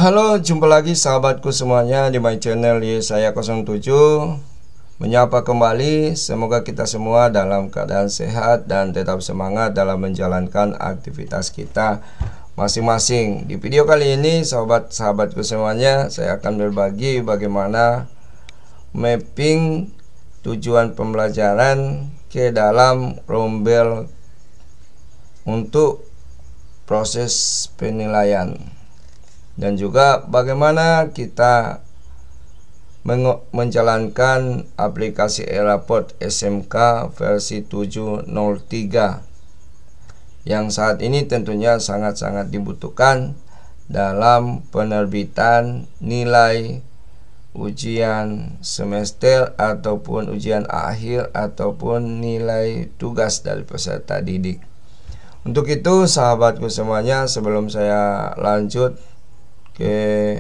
Halo, jumpa lagi sahabatku semuanya di my channel Yesaya 07. Menyapa kembali, semoga kita semua dalam keadaan sehat dan tetap semangat dalam menjalankan aktivitas kita masing-masing. Di video kali ini sahabatku semuanya, saya akan berbagi bagaimana mapping tujuan pembelajaran ke dalam rombel untuk proses penilaian, dan juga bagaimana kita menjalankan aplikasi eRaport SMK versi 7.03 yang saat ini tentunya sangat-sangat dibutuhkan dalam penerbitan nilai ujian semester ataupun ujian akhir ataupun nilai tugas dari peserta didik. Untuk itu sahabatku semuanya, sebelum saya lanjut ke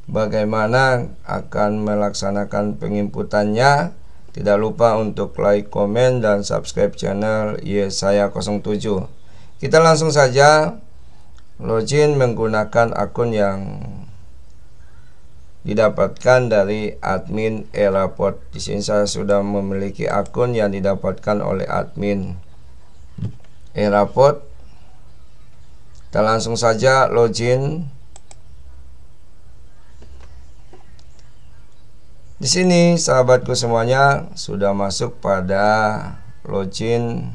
bagaimana akan melaksanakan penginputannya, tidak lupa untuk like, komen, dan subscribe channel Yesaya 07. Kita langsung saja login menggunakan akun yang didapatkan dari admin eRaport. Di sini saya sudah memiliki akun yang didapatkan oleh admin eRaport. Kita langsung saja login. Di sini sahabatku semuanya sudah masuk pada login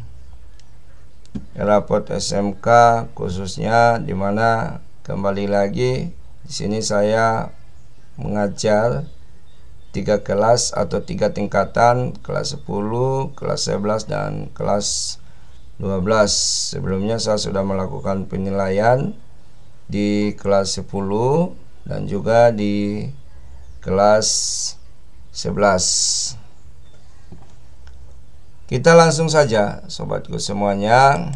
eRaport SMK khususnya, dimana kembali lagi di sini saya mengajar 3 kelas atau 3 tingkatan, kelas 10, kelas 11, dan kelas 12. Sebelumnya saya sudah melakukan penilaian di kelas 10 dan juga di kelas 11. Kita langsung saja sobatku semuanya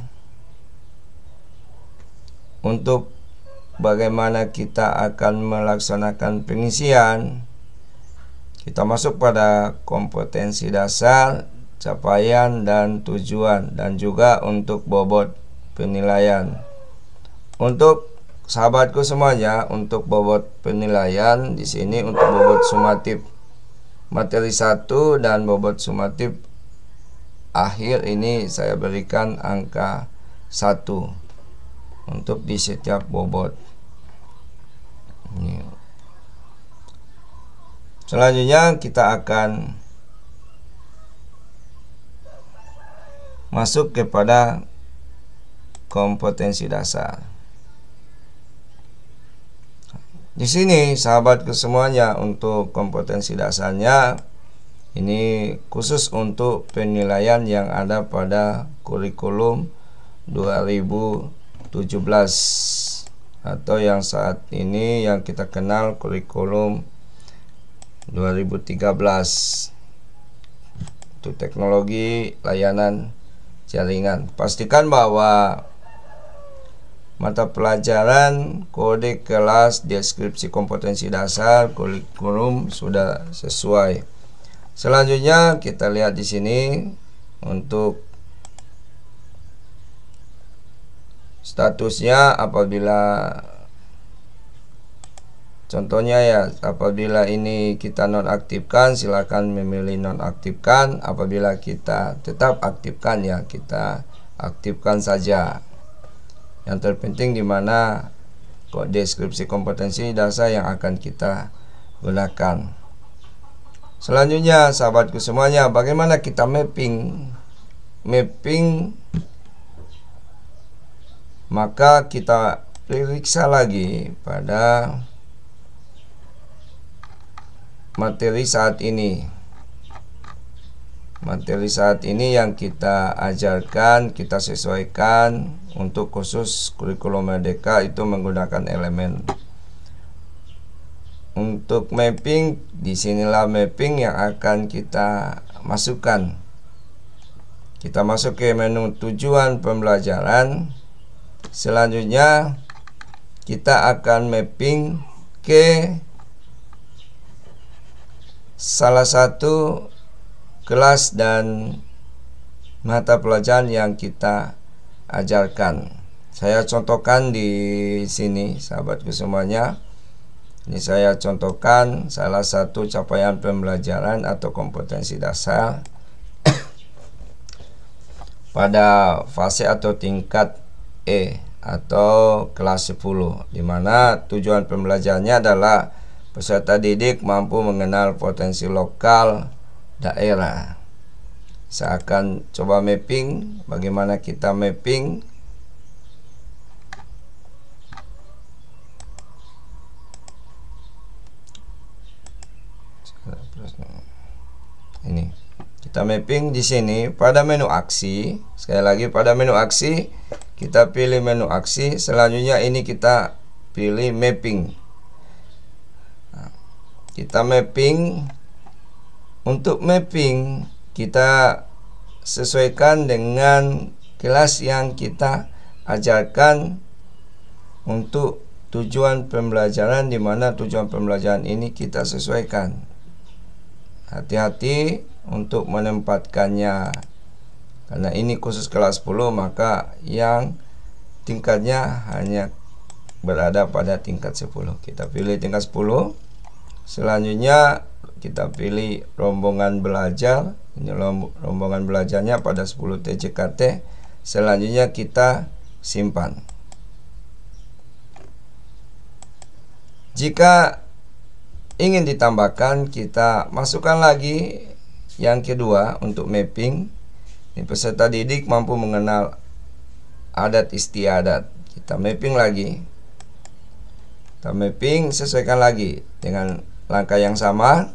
untuk bagaimana kita akan melaksanakan pengisian. Kita masuk pada kompetensi dasar, capaian dan tujuan, dan juga untuk bobot penilaian. Untuk sahabatku semuanya, untuk bobot penilaian di sini untuk bobot sumatif materi 1 dan bobot sumatif akhir ini saya berikan angka 1 untuk di setiap bobot. Selanjutnya kita akan masuk kepada kompetensi dasar. Di sini sahabatku semuanya, untuk kompetensi dasarnya ini khusus untuk penilaian yang ada pada kurikulum 2017 atau yang saat ini yang kita kenal kurikulum 2013 untuk teknologi layanan jaringan. Pastikan bahwa mata pelajaran, kode kelas, deskripsi kompetensi dasar, kurikulum sudah sesuai. Selanjutnya kita lihat di sini untuk statusnya, apabila contohnya ya, apabila ini kita nonaktifkan, silakan memilih nonaktifkan. Apabila kita tetap aktifkan, ya kita aktifkan saja. Yang terpenting di mana kok deskripsi kompetensi dasar yang akan kita gunakan. Selanjutnya sahabatku semuanya, bagaimana kita mapping, maka kita periksa lagi pada materi saat ini. Materi saat ini yang kita ajarkan, kita sesuaikan untuk khusus kurikulum Merdeka itu menggunakan elemen. Untuk mapping, disinilah mapping yang akan kita masukkan. Kita masuk ke menu tujuan pembelajaran. Selanjutnya kita akan mapping ke salah satu kelas dan mata pelajaran yang kita ajarkan. Saya contohkan di sini, sahabatku semuanya. Ini saya contohkan salah satu capaian pembelajaran atau kompetensi dasar pada fase atau tingkat E atau kelas 10, di mana tujuan pembelajarannya adalah peserta didik mampu mengenal potensi lokal daerah. Saya akan coba mapping, bagaimana kita mapping ini. Kita mapping di sini pada menu aksi. Sekali lagi, pada menu aksi kita pilih menu aksi. Selanjutnya ini kita pilih mapping. Nah, kita mapping. Untuk mapping kita sesuaikan dengan kelas yang kita ajarkan untuk tujuan pembelajaran, di mana tujuan pembelajaran ini kita sesuaikan. Hati-hati untuk menempatkannya, karena ini khusus kelas 10, maka yang tingkatnya hanya berada pada tingkat 10. Kita pilih tingkat 10. Selanjutnya kita pilih rombongan belajar. Ini rombongan belajarnya pada 10 TJKT. Selanjutnya kita simpan. Jika ingin ditambahkan, kita masukkan lagi yang kedua untuk mapping. Ini peserta didik mampu mengenal adat istiadat. Kita mapping lagi. Kita mapping, sesuaikan lagi dengan langkah yang sama.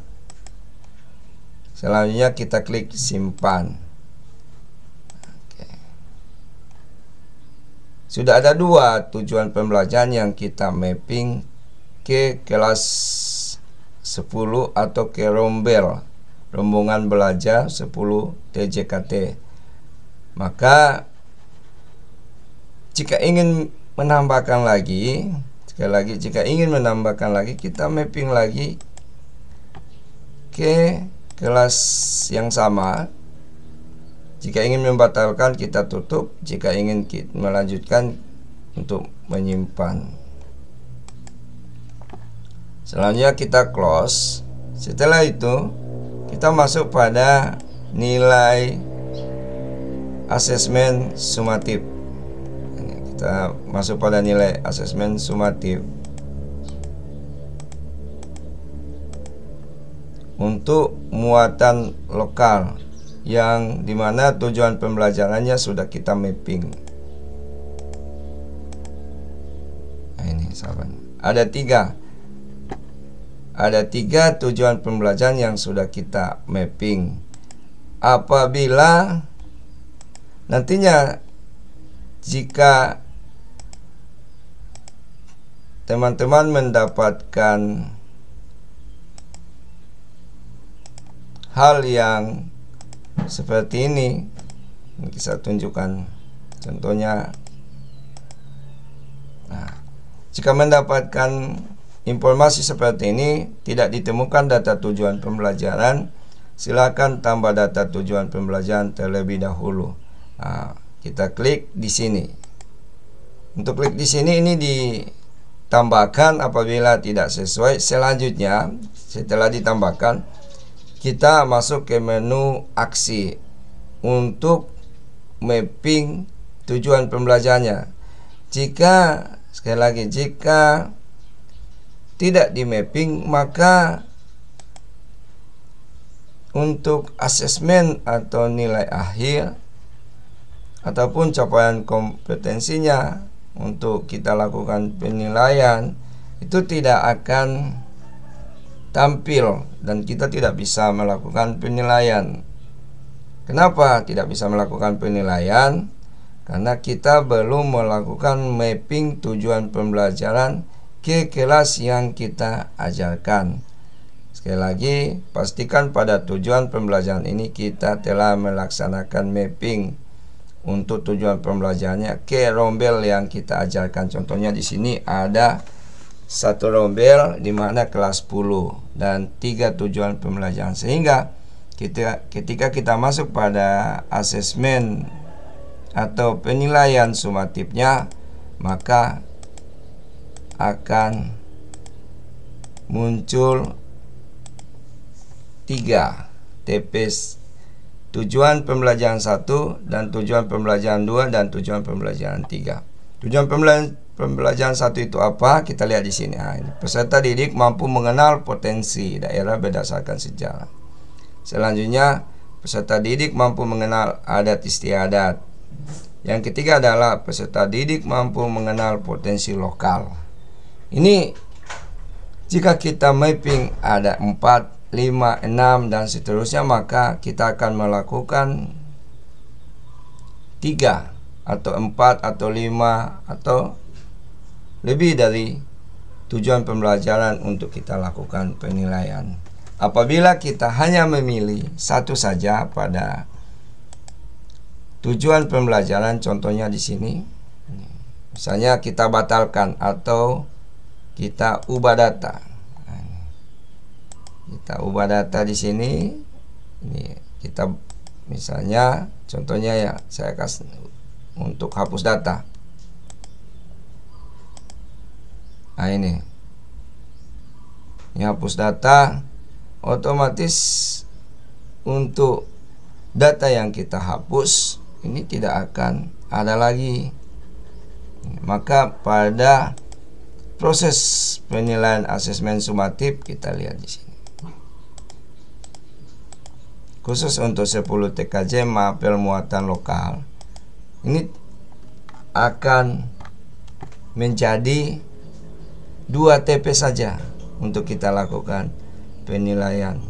Selanjutnya kita klik simpan. Oke. Sudah ada dua tujuan pembelajaran yang kita mapping ke kelas 10 atau ke rombongan belajar 10 TJKT. Maka jika ingin menambahkan lagi, sekali lagi, jika ingin menambahkan lagi, kita mapping lagi ke kelas yang sama. Jika ingin membatalkan, kita tutup. Jika ingin melanjutkan, untuk menyimpan. Selanjutnya kita close. Setelah itu kita masuk pada nilai asesmen sumatif. Kita masuk pada nilai asesmen sumatif untuk muatan lokal, yang dimana tujuan pembelajarannya sudah kita mapping. Nah, ini sahabat, ada tiga tujuan pembelajaran yang sudah kita mapping. Apabila nantinya jika teman-teman mendapatkan hal yang seperti ini saya tunjukkan contohnya. Nah, jika mendapatkan informasi seperti ini, tidak ditemukan data tujuan pembelajaran, silakan tambah data tujuan pembelajaran terlebih dahulu. Nah, kita klik di sini. Untuk klik di sini, ini ditambahkan apabila tidak sesuai. Selanjutnya, setelah ditambahkan, kita masuk ke menu aksi untuk mapping tujuan pembelajarannya. Jika, sekali lagi, jika tidak di mapping, maka untuk asesmen atau nilai akhir ataupun capaian kompetensinya untuk kita lakukan penilaian itu tidak akan tampil dan kita tidak bisa melakukan penilaian. Kenapa tidak bisa melakukan penilaian? Karena kita belum melakukan mapping tujuan pembelajaran ke kelas yang kita ajarkan. Sekali lagi, pastikan pada tujuan pembelajaran ini kita telah melaksanakan mapping untuk tujuan pembelajarannya ke rombel yang kita ajarkan. Contohnya di sini ada satu rombel di mana kelas 10 dan 3 tujuan pembelajaran, sehingga ketika kita masuk pada asesmen atau penilaian sumatifnya, maka akan muncul 3 TP tujuan pembelajaran 1 dan tujuan pembelajaran 2 dan tujuan pembelajaran 3. Tujuan pembelajaran 1 itu apa? Kita lihat di sini. Nah, ini. Peserta didik mampu mengenal potensi daerah berdasarkan sejarah. Selanjutnya, peserta didik mampu mengenal adat istiadat. Yang ketiga adalah peserta didik mampu mengenal potensi lokal. Ini jika kita mapping ada 4, 5, 6 dan seterusnya, maka kita akan melakukan 3 atau 4 atau 5 atau lebih dari tujuan pembelajaran untuk kita lakukan penilaian. Apabila kita hanya memilih satu saja pada tujuan pembelajaran, contohnya di sini, misalnya kita batalkan atau kita ubah data. Kita ubah data di sini. Ini kita misalnya contohnya ya, saya kasih untuk hapus data. Nah, ini hapus data, otomatis untuk data yang kita hapus ini tidak akan ada lagi. Maka pada proses penilaian asesmen sumatif kita lihat di sini. Khusus untuk 10 TKJ mapel muatan lokal, ini akan menjadi 2 TP saja untuk kita lakukan penilaian.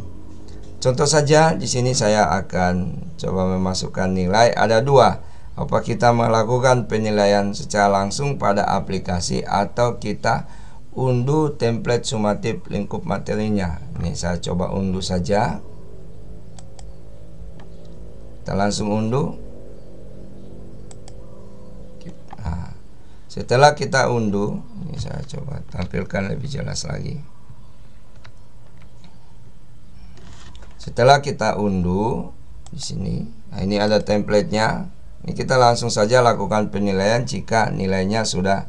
Contoh saja di sini saya akan coba memasukkan nilai, ada 2. Apa kita melakukan penilaian secara langsung pada aplikasi atau kita unduh template sumatif lingkup materinya. Ini saya coba unduh saja. Kita langsung unduh. Nah, setelah kita unduh, ini saya coba tampilkan lebih jelas lagi. Setelah kita unduh di sini, nah ini ada template-nya. Ini kita langsung saja lakukan penilaian jika nilainya sudah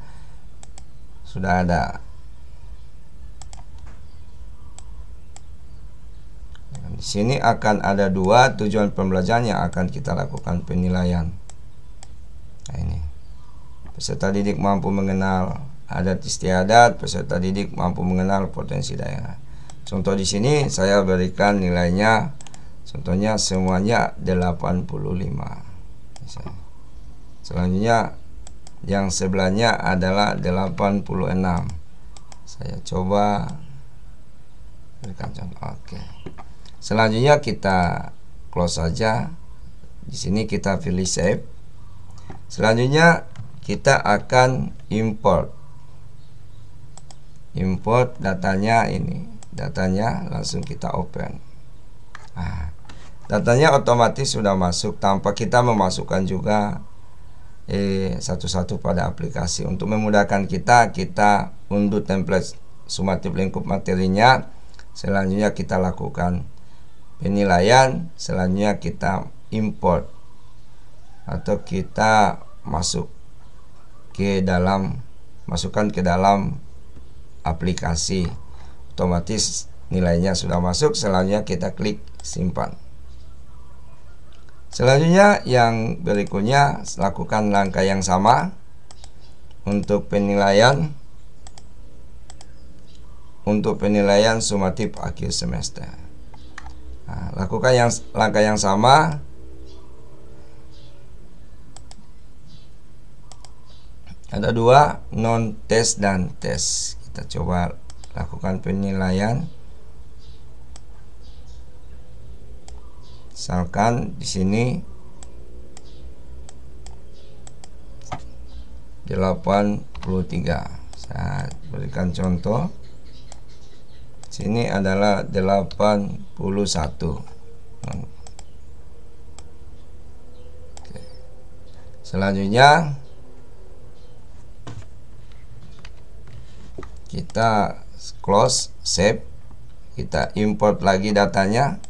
ada. Di sini akan ada 2 tujuan pembelajaran yang akan kita lakukan penilaian. Nah, ini peserta didik mampu mengenal adat istiadat, peserta didik mampu mengenal potensi daerah. Contoh di sini saya berikan nilainya, contohnya semuanya 85. Selanjutnya yang sebelahnya adalah 86. Saya coba berikan contoh. Oke. Selanjutnya kita close saja. Di sini kita pilih save. Selanjutnya kita akan import datanya. Ini datanya langsung kita open. Nah, datanya otomatis sudah masuk tanpa kita memasukkan juga satu-satu pada aplikasi. Untuk memudahkan kita unduh template sumatif lingkup materinya. Selanjutnya kita lakukan penilaian. Selanjutnya kita import atau kita masukkan ke dalam aplikasi. Otomatis nilainya sudah masuk. Selanjutnya kita klik simpan. Selanjutnya yang berikutnya lakukan langkah yang sama untuk penilaian sumatif akhir semester. Nah, lakukan langkah yang sama. Ada 2, non tes dan tes. Kita coba lakukan penilaian. Misalkan di sini 83. Saya berikan contoh. Sini adalah 81. Oke. Selanjutnya kita close, save, kita import lagi datanya,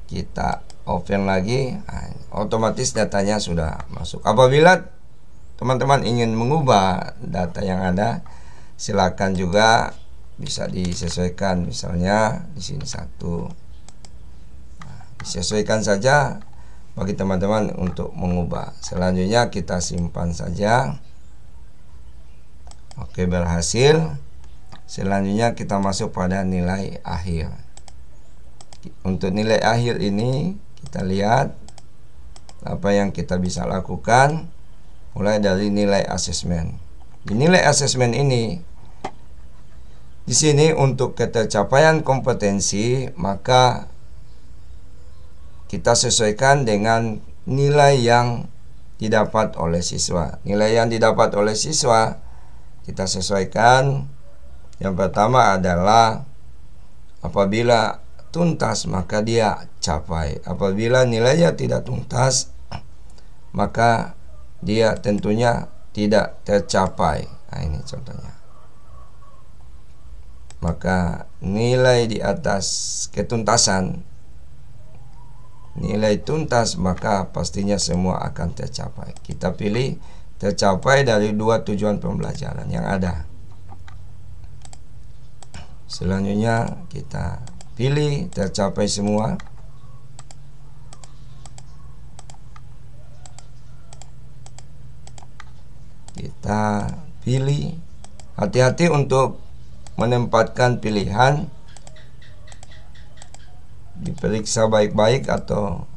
kita open lagi. Nah, otomatis datanya sudah masuk. Apabila teman-teman ingin mengubah data yang ada, silakan juga bisa disesuaikan. Misalnya di sini 1. Nah, disesuaikan saja bagi teman-teman untuk mengubah. Selanjutnya kita simpan saja. Oke, berhasil. Selanjutnya kita masuk pada nilai akhir. Untuk nilai akhir ini kita lihat apa yang kita bisa lakukan, mulai dari nilai asesmen. Di nilai asesmen ini, di sini untuk ketercapaian kompetensi, maka kita sesuaikan dengan nilai yang didapat oleh siswa. Nilai yang didapat oleh siswa kita sesuaikan. Yang pertama adalah apabila tuntas maka dia capai. Apabila nilainya tidak tuntas maka dia tentunya tidak tercapai. Nah, ini contohnya. Maka nilai di atas ketuntasan, nilai tuntas, maka pastinya semua akan tercapai. Kita pilih tercapai dari 2 tujuan pembelajaran yang ada. Selanjutnya kita pilih tercapai semua. Kita pilih. Hati-hati untuk menempatkan pilihan, diperiksa baik-baik, atau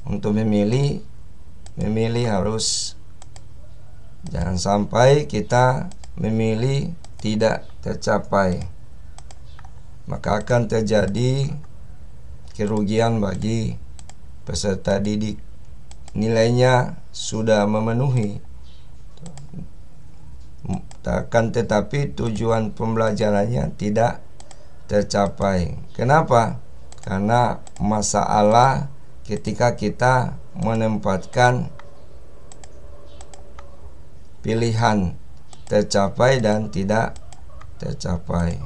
untuk memilih harus jangan sampai kita memilih tidak tercapai, maka akan terjadi kerugian bagi peserta didik. Nilainya sudah memenuhi, akan tetapi tujuan pembelajarannya tidak tercapai. Kenapa? Karena masalah ketika kita menempatkan pilihan tercapai dan tidak tercapai.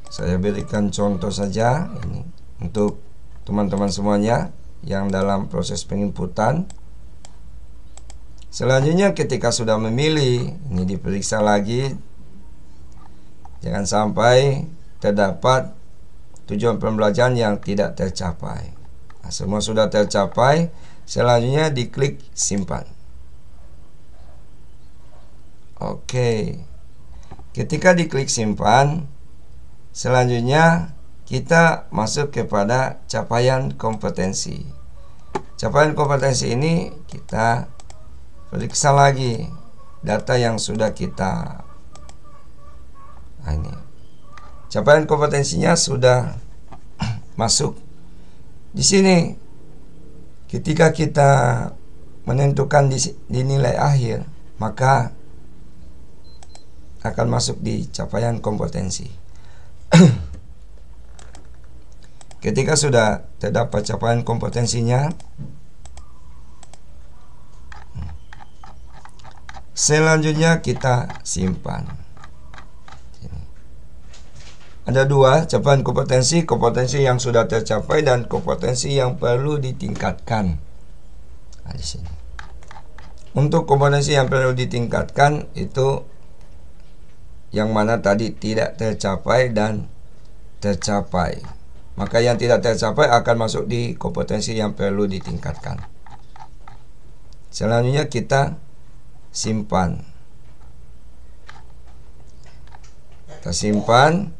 Saya berikan contoh saja ini untuk teman-teman semuanya yang dalam proses penginputan. Selanjutnya ketika sudah memilih, ini diperiksa lagi, jangan sampai terdapat tujuan pembelajaran yang tidak tercapai. Nah, semua sudah tercapai. Selanjutnya diklik simpan. Oke. Ketika diklik simpan, selanjutnya kita masuk kepada capaian kompetensi. Capaian kompetensi ini kita periksa lagi data yang sudah kita. Nah, ini capaian kompetensinya sudah masuk. Di sini ketika kita menentukan di nilai akhir, maka akan masuk di capaian kompetensi. Ketika sudah terdapat capaian kompetensinya, selanjutnya kita simpan. Ada 2 capaian kompetensi yang sudah tercapai dan kompetensi yang perlu ditingkatkan. Nah, di sini. Untuk kompetensi yang perlu ditingkatkan itu yang mana tadi tidak tercapai dan tercapai. Maka yang tidak tercapai akan masuk di kompetensi yang perlu ditingkatkan. Selanjutnya kita simpan. Kita simpan.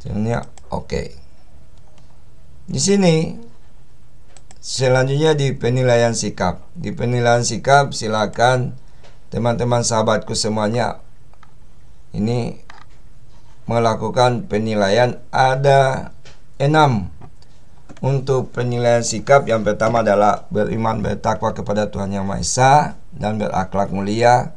Selanjutnya oke. Di sini selanjutnya di penilaian sikap. Di penilaian sikap silakan teman-teman sahabatku semuanya ini melakukan penilaian. Ada 6 untuk penilaian sikap. Yang pertama adalah beriman bertakwa kepada Tuhan Yang Maha Esa dan berakhlak mulia,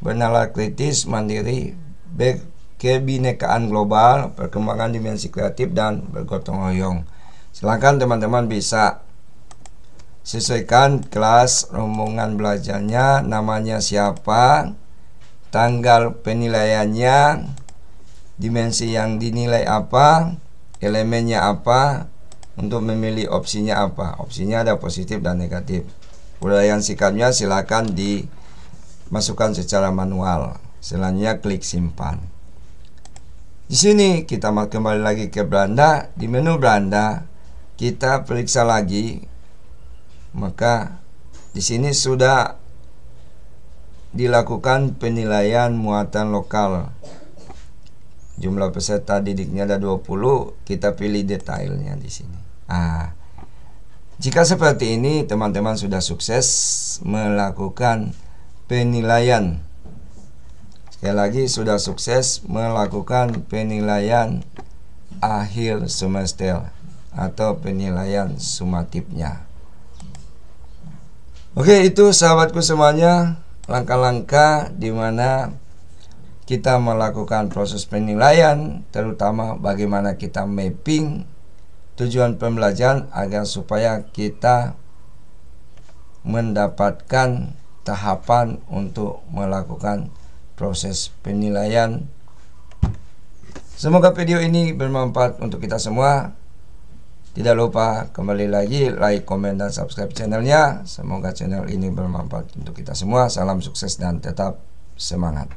bernalar kritis, mandiri, berkebinekaan global, perkembangan dimensi kreatif, dan bergotong royong. Silakan teman-teman bisa sesuaikan kelas, rombongan belajarnya, namanya siapa, tanggal penilaiannya, dimensi yang dinilai apa, elemennya apa, untuk memilih opsinya apa. Opsinya ada positif dan negatif. Uraian sikapnya silakan dimasukkan secara manual. Selanjutnya klik simpan. Di sini kita kembali lagi ke beranda. Di menu beranda kita periksa lagi. Maka di sini sudah dilakukan penilaian muatan lokal. Jumlah peserta didiknya ada 20, kita pilih detailnya di sini. Jika seperti ini teman-teman sudah sukses melakukan penilaian. Sekali lagi sudah sukses melakukan penilaian akhir semester atau penilaian sumatifnya. Oke, itu sahabatku semuanya, langkah-langkah di mana kita melakukan proses penilaian, terutama bagaimana kita mapping tujuan pembelajaran agar supaya kita mendapatkan tahapan untuk melakukan proses penilaian. Semoga video ini bermanfaat untuk kita semua. Tidak lupa kembali lagi like, komen, dan subscribe channelnya. Semoga channel ini bermanfaat untuk kita semua. Salam sukses dan tetap semangat.